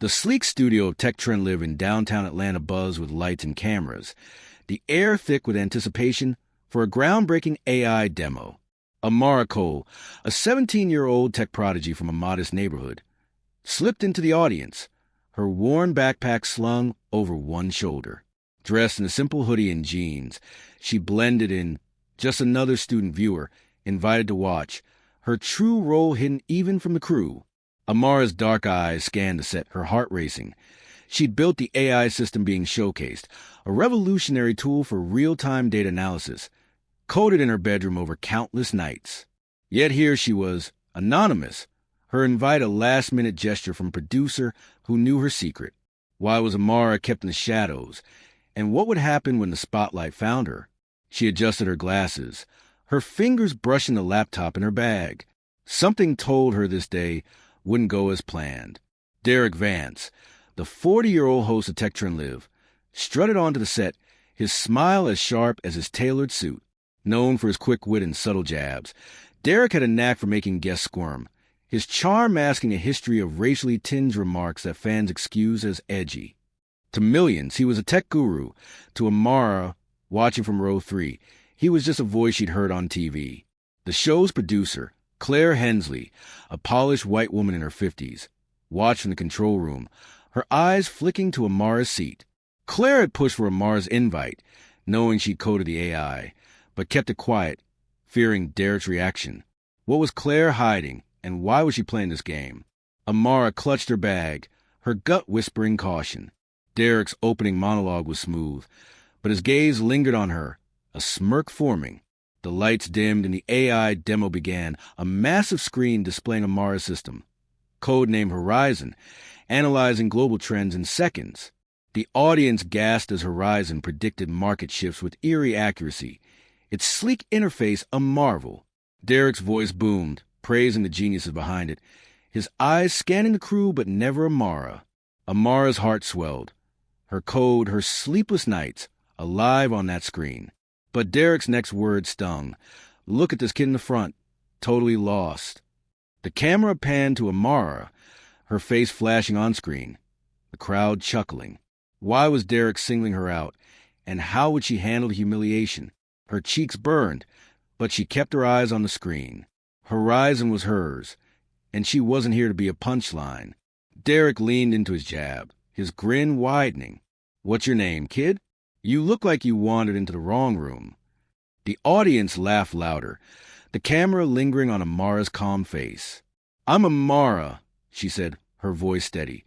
The sleek studio of TechTrend live in downtown Atlanta buzzed with lights and cameras, the air thick with anticipation for a groundbreaking AI demo. Amara Cole, a 17-year-old tech prodigy from a modest neighborhood, slipped into the audience, her worn backpack slung over one shoulder. Dressed in a simple hoodie and jeans, she blended in, just another student viewer, invited to watch, her true role hidden even from the crew. Amara's dark eyes scanned the set, her heart racing. She'd built the AI system being showcased, a revolutionary tool for real-time data analysis, coded in her bedroom over countless nights. Yet here she was, anonymous, her invite a last-minute gesture from a producer who knew her secret. Why was Amara kept in the shadows? And what would happen when the spotlight found her? She adjusted her glasses, her fingers brushing the laptop in her bag. Something told her this day wouldn't go as planned. Derek Vance, the 40-year-old host of TechTrend Live, strutted onto the set, his smile as sharp as his tailored suit. Known for his quick wit and subtle jabs, Derek had a knack for making guests squirm, his charm masking a history of racially tinged remarks that fans excused as edgy. To millions, he was a tech guru. To Amara, watching from row 3, he was just a voice she'd heard on TV. The show's producer, Claire Hensley, a polished white woman in her 50s, watched from the control room, her eyes flicking to Amara's seat. Claire had pushed for Amara's invite, knowing she'd coded the AI, but kept it quiet, fearing Derek's reaction. What was Claire hiding, and why was she playing this game? Amara clutched her bag, her gut whispering caution. Derek's opening monologue was smooth, but his gaze lingered on her, a smirk forming. The lights dimmed and the AI demo began, a massive screen displaying Amara's system, codenamed Horizon, analyzing global trends in seconds. The audience gasped as Horizon predicted market shifts with eerie accuracy, its sleek interface a marvel. Derek's voice boomed, praising the geniuses behind it, his eyes scanning the crew but never Amara. Amara's heart swelled, her code, her sleepless nights, alive on that screen. But Derek's next word stung. Look at this kid in the front, totally lost. The camera panned to Amara, her face flashing on screen, the crowd chuckling. Why was Derek singling her out, and how would she handle the humiliation? Her cheeks burned, but she kept her eyes on the screen. Horizon was hers, and she wasn't here to be a punchline. Derek leaned into his jab, his grin widening. What's your name, kid? You look like you wandered into the wrong room. The audience laughed louder, the camera lingering on Amara's calm face. I'm Amara, she said, her voice steady,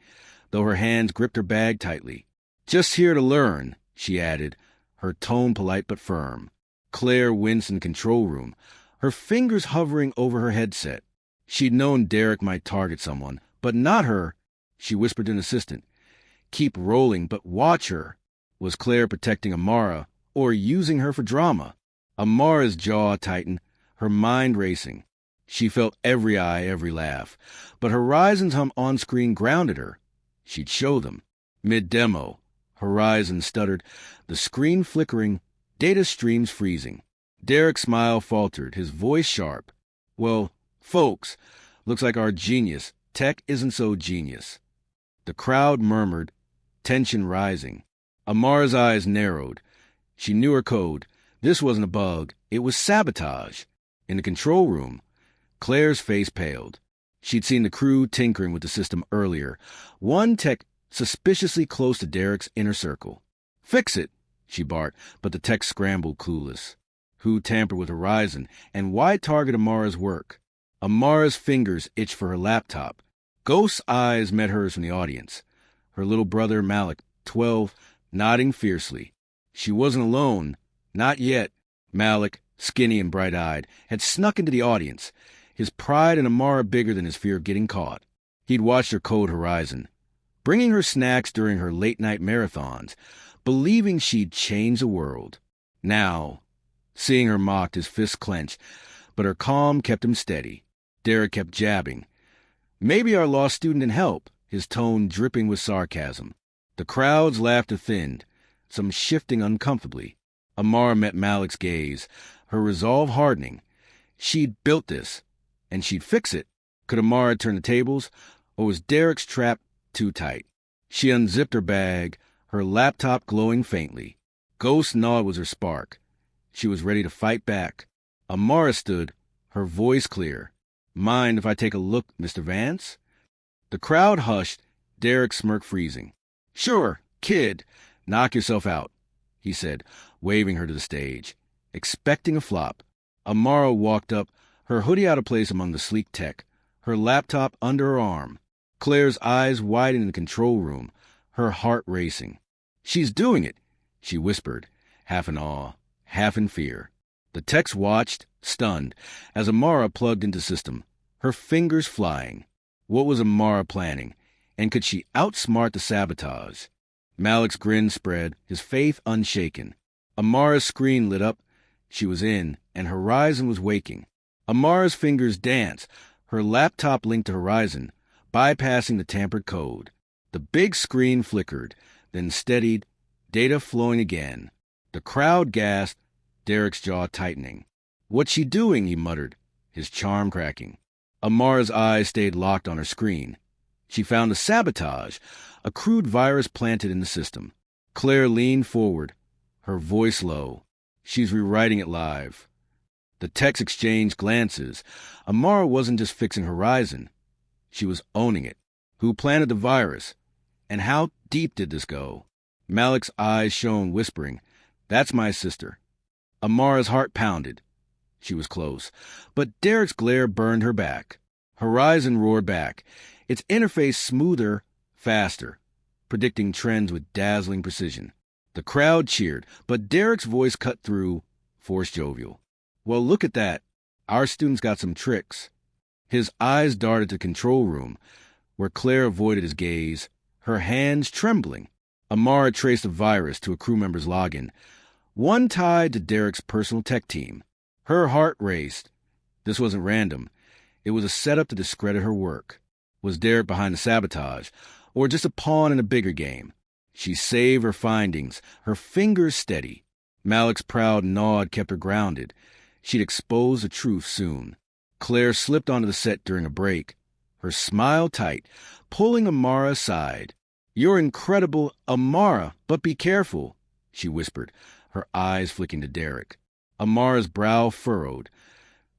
though her hands gripped her bag tightly. Just here to learn, she added, her tone polite but firm. Claire winced in the control room, her fingers hovering over her headset. She'd known Derek might target someone, but not her. She whispered to an assistant. Keep rolling, but watch her. Was Claire protecting Amara, or using her for drama? Amara's jaw tightened, her mind racing. She felt every eye, every laugh. But Horizon's hum on-screen grounded her. She'd show them. Mid-demo, Horizon stuttered, the screen flickering, data streams freezing. Derek's smile faltered, his voice sharp. Well, folks, looks like our genius, tech isn't so genius. The crowd murmured, tension rising. Amara's eyes narrowed. She knew her code. This wasn't a bug. It was sabotage. In the control room, Claire's face paled. She'd seen the crew tinkering with the system earlier, one tech suspiciously close to Derek's inner circle. Fix it, she barked, but the tech scrambled clueless. Who tampered with Horizon, and why target Amara's work? Amara's fingers itched for her laptop. Ghost's eyes met hers from the audience. Her little brother, Malik, 12, nodding fiercely. She wasn't alone. Not yet. Malik, skinny and bright-eyed, had snuck into the audience, his pride in Amara bigger than his fear of getting caught. He'd watched her code Horizon, bringing her snacks during her late-night marathons, believing she'd change the world. Now, seeing her mocked, his fists clenched, but her calm kept him steady. Derek kept jabbing. Maybe our lost student can help, his tone dripping with sarcasm. The crowd's laughter thinned, some shifting uncomfortably. Amara met Malik's gaze, her resolve hardening. She'd built this, and she'd fix it. Could Amara turn the tables, or was Derek's trap too tight. She unzipped her bag, her laptop glowing faintly. Ghost Nod was her spark. She was ready to fight back. Amara stood, her voice clear. "Mind if I take a look, Mr. Vance?" The crowd hushed, Derek's smirk freezing. "Sure, kid. Knock yourself out," he said, waving her to the stage. Expecting a flop, Amara walked up, her hoodie out of place among the sleek tech, her laptop under her arm. Claire's eyes widened in the control room, her heart racing. "She's doing it," she whispered, half in awe, half in fear. The techs watched, stunned, as Amara plugged into system, her fingers flying. What was Amara planning, and could she outsmart the Sabotage? Malik's grin spread, his faith unshaken. Amara's screen lit up. She was in, and Horizon was waking. Amara's fingers danced, her laptop linked to Horizon, bypassing the tampered code. The big screen flickered, then steadied, data flowing again. The crowd gasped, Derek's jaw tightening. "What's she doing?" he muttered, his charm cracking. Amara's eyes stayed locked on her screen. She found the Sabotage, a crude virus planted in the system. Claire leaned forward, her voice low. "She's rewriting it live." The techs exchanged glances. Amara wasn't just fixing Horizon. She was owning it. Who planted the virus? And how deep did this go? Malik's eyes shone, whispering, "That's my sister." Amara's heart pounded. She was close. But Derek's glare burned her back. Horizon roared back, its interface smoother, faster, predicting trends with dazzling precision. The crowd cheered, but Derek's voice cut through, forced jovial. "Well, look at that. Our student's got some tricks." His eyes darted to the control room, where Claire avoided his gaze, her hands trembling. Amara traced the virus to a crew member's login, one tied to Derek's personal tech team. Her heart raced. This wasn't random. It was a setup to discredit her work. Was Derek behind the Sabotage, or just a pawn in a bigger game? She saved her findings, her fingers steady. Malik's proud nod kept her grounded. She'd expose the truth soon. Claire slipped onto the set during a break, her smile tight, pulling Amara aside. "You're incredible, Amara, but be careful," she whispered, her eyes flicking to Derek. Amara's brow furrowed.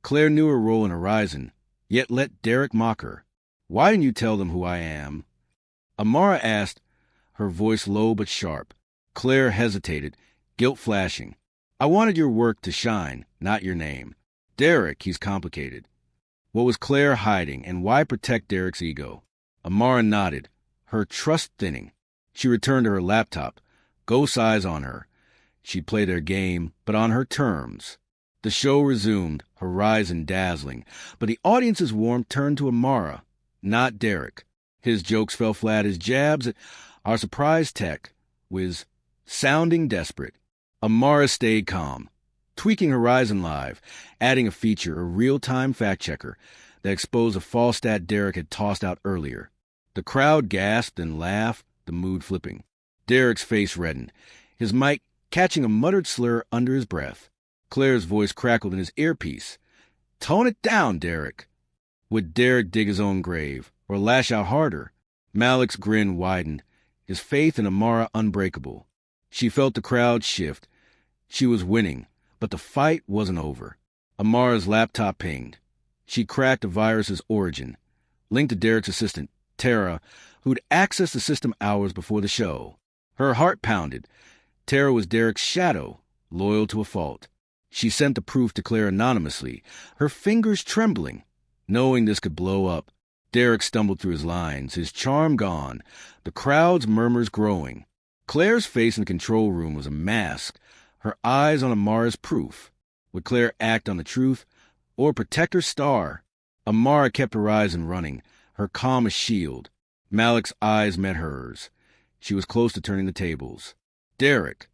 Claire knew her role in Horizon, yet let Derek mock her. "Why didn't you tell them who I am?" Amara asked, her voice low but sharp. Claire hesitated, guilt flashing. "I wanted your work to shine, not your name. Derek, he's complicated." What was Claire hiding, and why protect Derek's ego? Amara nodded, her trust thinning. She returned to her laptop, Ghost's eyes on her. She'd play their game, but on her terms. The show resumed, Horizon dazzling, but the audience's warmth turned to Amara, not Derek. His jokes fell flat as jabs at our surprise tech was sounding desperate. Amara stayed calm, tweaking Horizon Live, adding a feature, a real-time fact-checker, that exposed a false stat Derek had tossed out earlier. The crowd gasped and laughed, the mood flipping. Derek's face reddened, his mic catching a muttered slur under his breath. Claire's voice crackled in his earpiece. "Tone it down, Derek." Would Derek dig his own grave, or lash out harder? Malik's grin widened, his faith in Amara unbreakable. She felt the crowd shift. She was winning, but the fight wasn't over. Amara's laptop pinged. She cracked the virus's origin, linked to Derek's assistant, Tara, who'd accessed the system hours before the show. Her heart pounded. Tara was Derek's shadow, loyal to a fault. She sent the proof to Claire anonymously, her fingers trembling, knowing this could blow up. Derek stumbled through his lines, his charm gone, the crowd's murmurs growing. Claire's face in the control room was a mask, her eyes on Amara's proof. Would Claire act on the truth, or protect her star? Amara kept her eyes running, her calm a shield. Malik's eyes met hers. She was close to turning the tables. Derek,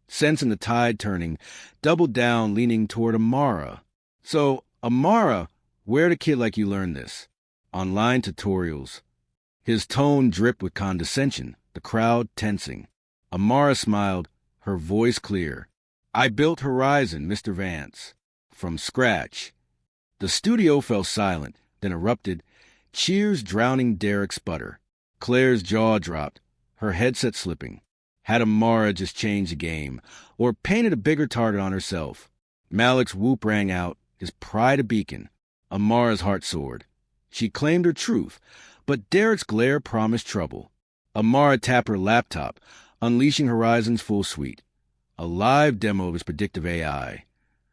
sensing the tide turning, doubled down, leaning toward Amara. "So, Amara, where'd a kid like you learn this?" "Online tutorials." His tone dripped with condescension, the crowd tensing. Amara smiled, her voice clear. "I built Horizon, Mr. Vance. From scratch." The studio fell silent, then erupted, cheers drowning Derek's sputter. Claire's jaw dropped, her headset slipping. Had Amara just changed the game, or painted a bigger target on herself? Malik's whoop rang out, his pride a beacon. Amara's heart soared. She claimed her truth, but Derek's glare promised trouble. Amara tapped her laptop, unleashing Horizon's full suite. A live demo of his predictive AI,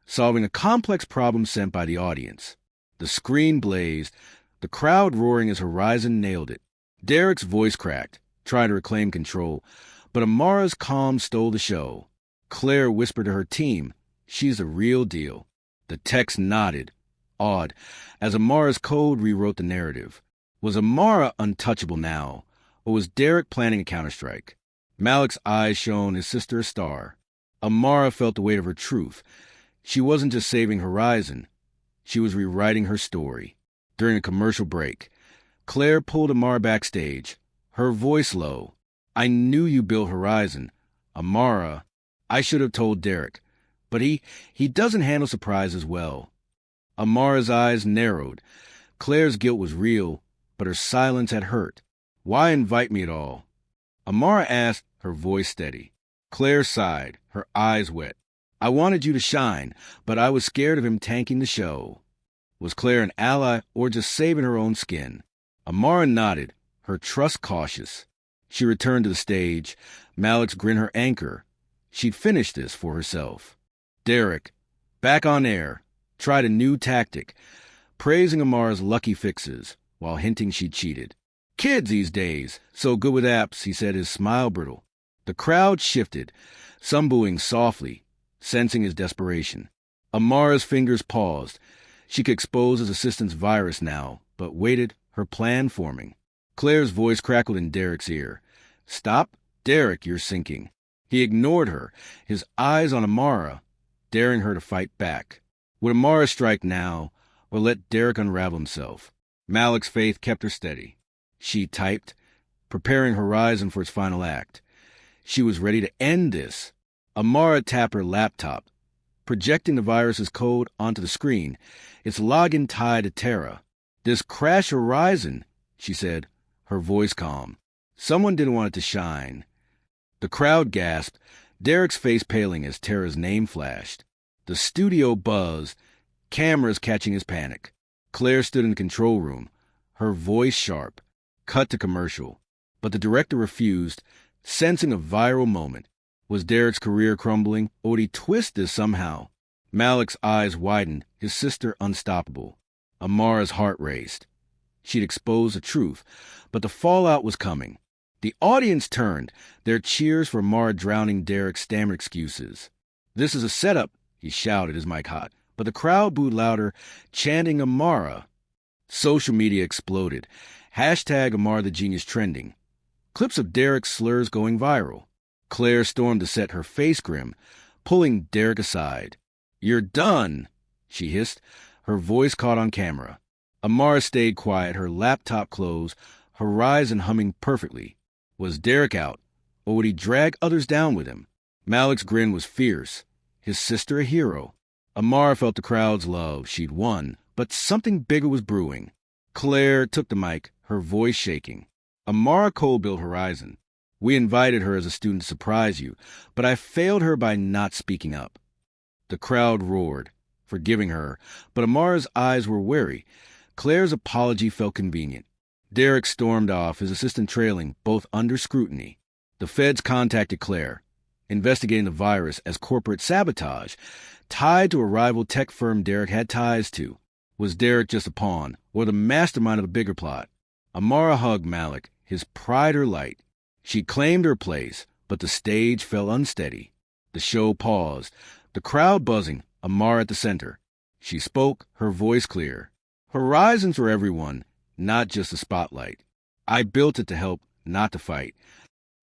solving a complex problem sent by the audience. The screen blazed, the crowd roaring as Horizon nailed it. Derek's voice cracked, trying to reclaim control, but Amara's calm stole the show. Claire whispered to her team, "She's the real deal." The techs nodded, awed, as Amara's code rewrote the narrative. Was Amara untouchable now, or was Derek planning a counterstrike? Malik's eyes shone his sister a star. Amara felt the weight of her truth. She wasn't just saving Horizon. She was rewriting her story. During a commercial break, Claire pulled Amara backstage, her voice low. "I knew you built Horizon. Amara, I should have told Derek, but he doesn't handle surprises well." Amara's eyes narrowed. Claire's guilt was real, but her silence had hurt. "Why invite me at all?" Amara asked, her voice steady. Claire sighed, her eyes wet. "I wanted you to shine, but I was scared of him tanking the show." Was Claire an ally or just saving her own skin? Amara nodded, her trust cautious. She returned to the stage, Malik's grin her anchor. She'd finished this for herself. Derek, back on air, tried a new tactic, praising Amara's lucky fixes while hinting she cheated. "Kids these days, so good with apps," he said, his smile brittle. The crowd shifted, some booing softly, sensing his desperation. Amara's fingers paused. She could expose his assistant's virus now, but waited, her plan forming. Claire's voice crackled in Derek's ear. "Stop, Derek, you're sinking." He ignored her, his eyes on Amara, daring her to fight back. Would Amara strike now, or let Derek unravel himself? Malik's faith kept her steady. She typed, preparing Horizon for its final act. She was ready to end this. Amara tapped her laptop, projecting the virus's code onto the screen, its login tied to Terra. "This crash Horizon," she said, her voice calm. Someone didn't want it to shine. The crowd gasped, Derek's face paling as Terra's name flashed. The studio buzzed, cameras catching his panic. Claire stood in the control room, her voice sharp. Cut to commercial. But the director refused, sensing a viral moment. Was Derek's career crumbling, or would he twist this somehow? Malik's eyes widened, his sister unstoppable. Amara's heart raced. She'd exposed the truth, but the fallout was coming. The audience turned, their cheers for Amara drowning Derek's stammered excuses. "This is a setup," he shouted, his mic hot, but the crowd booed louder, chanting Amara. Social media exploded. Hashtag Amara the Genius trending. Clips of Derek's slurs going viral. Claire stormed the set, her face grim, pulling Derek aside. "You're done," she hissed, her voice caught on camera. Amara stayed quiet, her laptop closed, Horizon humming perfectly. Was Derek out, or would he drag others down with him? Malik's grin was fierce, his sister a hero. Amara felt the crowd's love, she'd won, but something bigger was brewing. Claire took the mic, her voice shaking. "Amara Cole built Horizon. We invited her as a student to surprise you, but I failed her by not speaking up." The crowd roared, forgiving her, but Amara's eyes were wary. Claire's apology felt convenient. Derek stormed off, his assistant trailing, both under scrutiny. The feds contacted Claire, investigating the virus as corporate sabotage, tied to a rival tech firm Derek had ties to. Was Derek just a pawn, or the mastermind of a bigger plot? Amara hugged Malik, his pride her light. She claimed her place, but the stage fell unsteady. The show paused, the crowd buzzing, Amara at the center. She spoke, her voice clear. "Horizons for everyone, not just a spotlight. I built it to help, not to fight."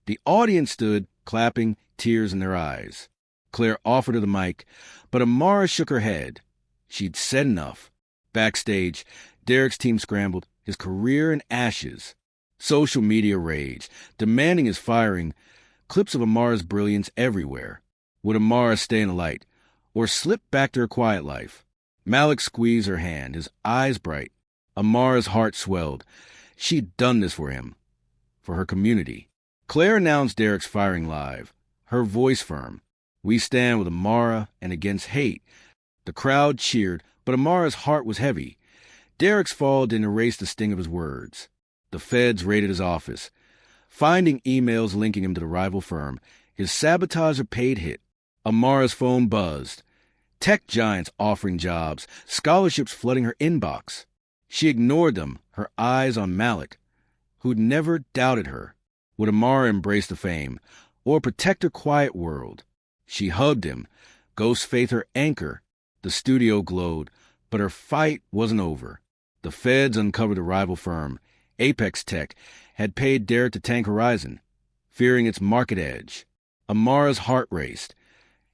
The audience stood, clapping, tears in their eyes. Claire offered her the mic, but Amara shook her head. She'd said enough. Backstage, Derek's team scrambled, his career in ashes. Social media raged, demanding his firing, clips of Amara's brilliance everywhere. Would Amara stay in the light, or slip back to her quiet life? Malik squeezed her hand, his eyes bright. Amara's heart swelled. She'd done this for him. for her community. Claire announced Derek's firing live, her voice firm. "We stand with Amara and against hate." The crowd cheered, but Amara's heart was heavy. Derek's fall didn't erase the sting of his words. The feds raided his office, finding emails linking him to the rival firm. His Sabotage a paid hit. Amara's phone buzzed. Tech giants offering jobs, scholarships flooding her inbox. She ignored them, her eyes on Malik, who'd never doubted her. Would Amara embrace the fame, or protect her quiet world? She hugged him, ghost faith her anchor. The studio glowed, but her fight wasn't over. The feds uncovered the rival firm, Apex Tech, had paid Derek to tank Horizon, fearing its market edge. Amara's heart raced.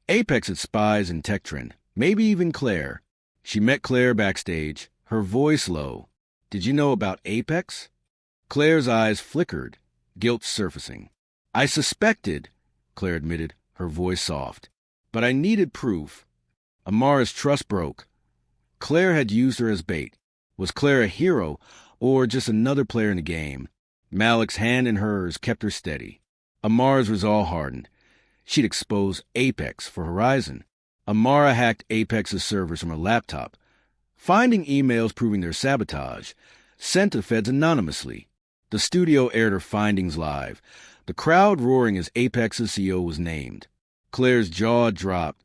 Apex had spies in TechTrend, maybe even Claire. She met Claire backstage, her voice low. "Did you know about Apex?" Claire's eyes flickered, guilt surfacing. "I suspected," Claire admitted, her voice soft. "But I needed proof." Amara's trust broke. Claire had used her as bait. Was Claire a hero, or just another player in the game? Malik's hand in hers kept her steady. Amara's resolve hardened. She'd expose Apex for Horizon. Amara hacked Apex's servers from her laptop, finding emails proving their sabotage, sent to the feds anonymously. The studio aired her findings live, the crowd roaring as Apex's CEO was named. Claire's jaw dropped.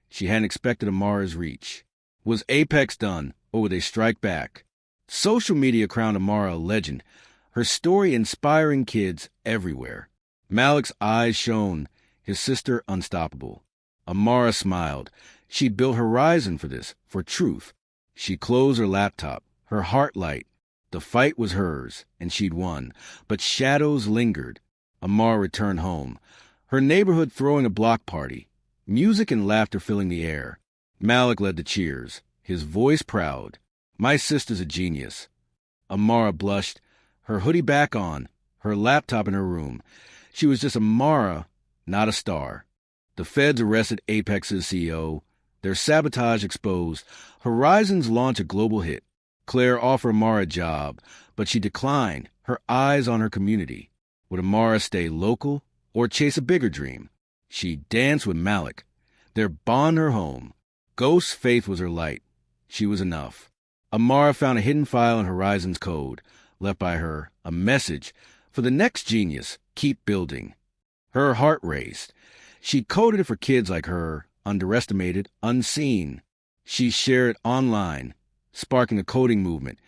She hadn't expected Amara's reach. Was Apex done, or would they strike back? Social media crowned Amara a legend, her story inspiring kids everywhere. Malik's eyes shone, his sister unstoppable. Amara smiled. She'd built Horizon for this, for truth. She closed her laptop, her heart light. The fight was hers, and she'd won. But shadows lingered. Amara returned home, her neighborhood throwing a block party, music and laughter filling the air. Malik led the cheers, his voice proud. "My sister's a genius." Amara blushed, her hoodie back on, her laptop in her room. She was just Amara, not a star. The feds arrested Apex's CEO, their sabotage exposed, Horizon's launch a global hit. Claire offered Amara a job, but she declined, her eyes on her community. Would Amara stay local or chase a bigger dream? She danced with Malik, their bond her home. Ghost's faith was her light. She was enough. Amara found a hidden file in Horizon's code, left by her, a message. For the next genius, keep building. Her heart raced. She coded it for kids like her, underestimated, unseen. She shared it online, sparking a coding movement.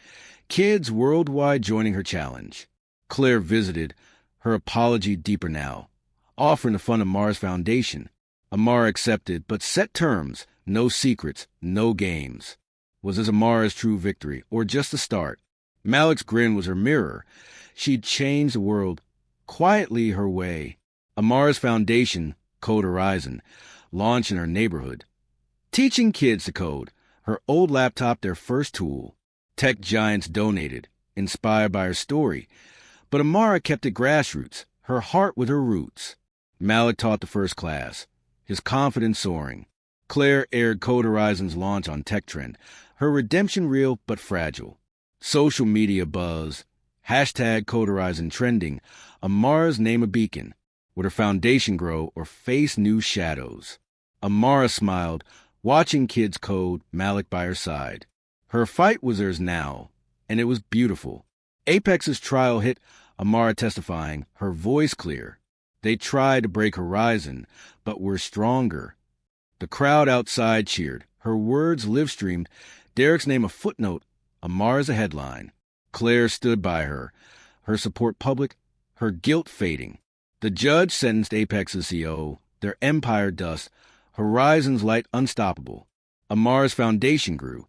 Kids worldwide joining her challenge. Claire visited, her apology deeper now, offering to fund Amara's foundation. Amara accepted, but set terms, no secrets, no games. Was this Amara's true victory, or just the start? Malik's grin was her mirror. She'd changed the world, quietly her way. Amara's foundation, Code Horizon, launched in her neighborhood. Teaching kids to code, her old laptop their first tool. Tech giants donated, inspired by her story. But Amara kept it grassroots, her heart with her roots. Malik taught the first class, his confidence soaring. Claire aired Code Horizon's launch on TechTrend, her redemption real but fragile. Social media buzz, hashtag Code Horizon trending, Amara's name a beacon. Would her foundation grow or face new shadows? Amara smiled, watching kids code, Malik by her side. Her fight was theirs now, and it was beautiful. Apex's trial hit, Amara testifying, her voice clear. They tried to break Horizon, but were stronger. The crowd outside cheered, her words live-streamed, Derek's name a footnote, Amara's a headline. Claire stood by her, her support public, her guilt fading. The judge sentenced Apex's CEO, their empire dust, Horizon's light unstoppable. Amara's foundation grew,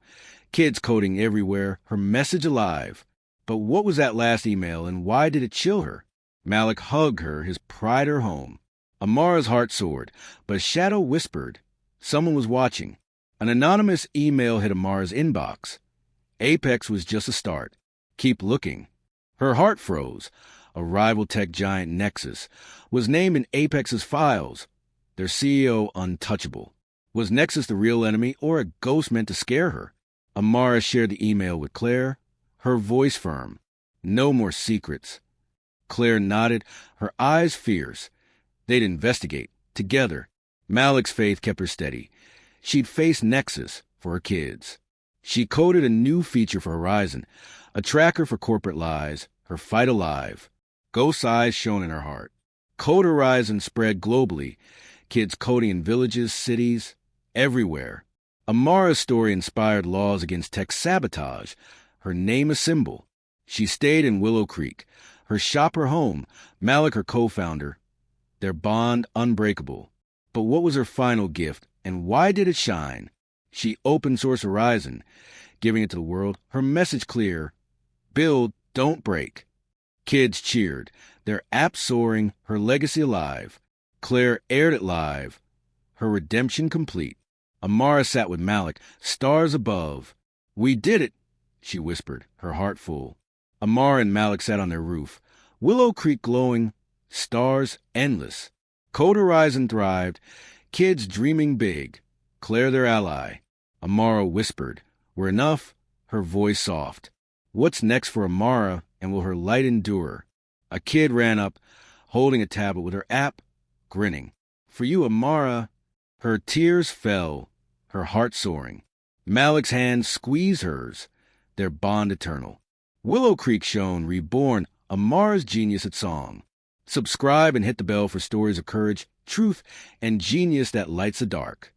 kids coding everywhere, her message alive. But what was that last email, and why did it chill her? Malik hugged her, his pride her home. Amara's heart soared, but a shadow whispered. Someone was watching. An anonymous email hit Amara's inbox. Apex was just a start. Keep looking. Her heart froze. A rival tech giant, Nexus, was named in Apex's files, their CEO untouchable. Was Nexus the real enemy or a ghost meant to scare her? Amara shared the email with Claire, her voice firm. No more secrets. Claire nodded, her eyes fierce. They'd investigate, together. Malik's faith kept her steady. She'd face Nexus for her kids. She coded a new feature for Horizon, a tracker for corporate lies, her fight alive. Ghost eyes shone in her heart. Code Horizon spread globally, kids coding in villages, cities, everywhere. Amara's story inspired laws against tech sabotage, her name a symbol. She stayed in Willow Creek, her shop her home, Malik her co-founder, their bond unbreakable. But what was her final gift, and why did it shine? She open-sourced Horizon, giving it to the world, her message clear: build, don't break. Kids cheered, their app soaring, her legacy alive. Claire aired it live, her redemption complete. Amara sat with Malik, stars above. We did it, she whispered, her heart full. Amara and Malik sat on their roof, Willow Creek glowing, stars endless. Code Horizon thrived, kids dreaming big. Claire their ally. Amara whispered, we're enough, her voice soft. What's next for Amara, and will her light endure? A kid ran up, holding a tablet with her app, grinning. For you, Amara. Her tears fell, her heart soaring. Malik's hand squeezed hers, their bond eternal. Willow Creek shone, reborn, Amara's genius at song. Subscribe and hit the bell for stories of courage, truth, and genius that lights the dark.